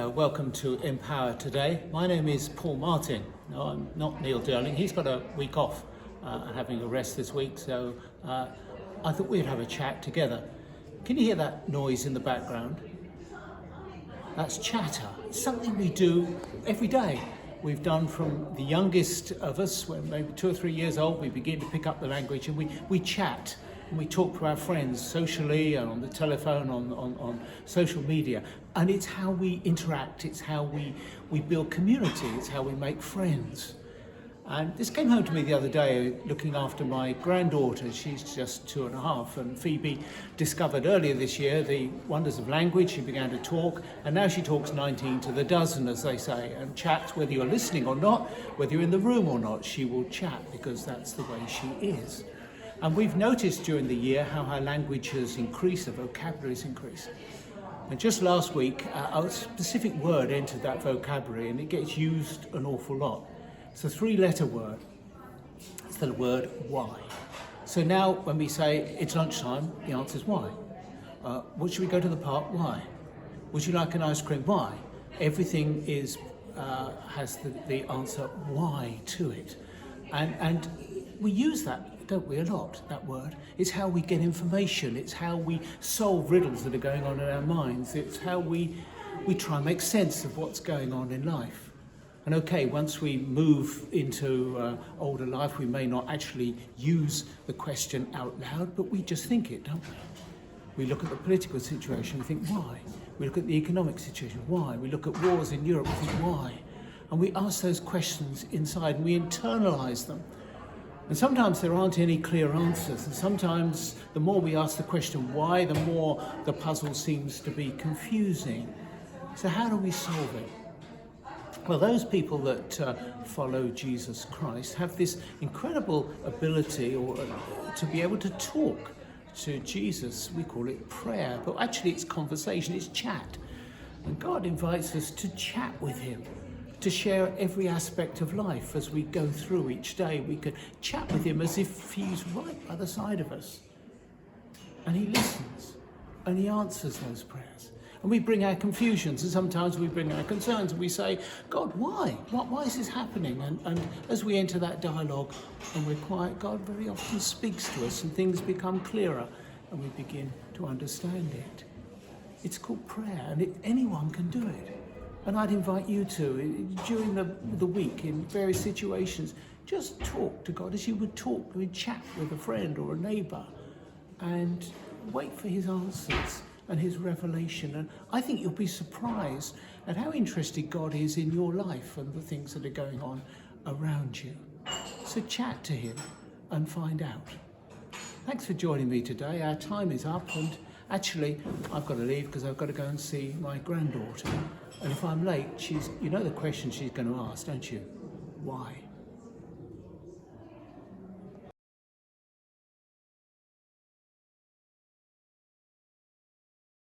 welcome to Empower today. My name is Paul Martin. No, I'm not Neil Durling. He's got a week off, having a rest this week, so I thought we'd have a chat together. Can you hear that noise in the background? That's chatter. It's something we do every day. We've done from the youngest of us, when maybe 2 or 3 years old, we begin to pick up the language and we chat. And we talk to our friends socially and on the telephone, on social media. And it's how we interact, it's how we build community, it's how we make friends. And this came home to me the other day, looking after my granddaughter. She's just 2.5, and Phoebe discovered earlier this year the wonders of language. She began to talk, and now she talks 19 to the dozen, as they say, and chats whether you're listening or not, whether you're in the room or not, she will chat because that's the way she is. And we've noticed during the year how her language has increased, her vocabulary has increased. And just last week, a specific word entered that vocabulary, and it gets used an awful lot. It's a 3-letter word. It's the word why. So now when we say it's lunchtime, the answer is why. What should we go to the park? Why? Would you like an ice cream? Why? Everything has the answer why to it. And we use that, don't we, a lot, that word. It's how we get information. It's how we solve riddles that are going on in our minds. It's how we try and make sense of what's going on in life. And okay, once we move into older life, we may not actually use the question out loud, but we just think it, don't we? We look at the political situation, we think, why? We look at the economic situation, why? We look at wars in Europe, we think, why? And we ask those questions inside and we internalize them. And sometimes there aren't any clear answers, and sometimes the more we ask the question why, the more the puzzle seems to be confusing. So how do we solve it? Well, those people that follow Jesus Christ have this incredible ability to be able to talk to Jesus. We call it prayer, but actually it's conversation, it's chat. And God invites us to chat with him, to share every aspect of life as we go through each day. We can chat with him as if he's right by the side of us. And he listens, and he answers those prayers. And we bring our confusions, and sometimes we bring our concerns, and we say, God, why? Why is this happening? And as we enter that dialogue and we're quiet, God very often speaks to us, and things become clearer, and we begin to understand it. It's called prayer, and anyone can do it. And I'd invite you to, during the week, in various situations, just talk to God as you would chat with a friend or a neighbour, and wait for his answers and his revelation. And I think you'll be surprised at how interested God is in your life and the things that are going on around you. So chat to him and find out. Thanks for joining me today. Our time is up, and actually I've got to leave because I've got to go and see my granddaughter. And if I'm late, you know the question she's going to ask, don't you? Why?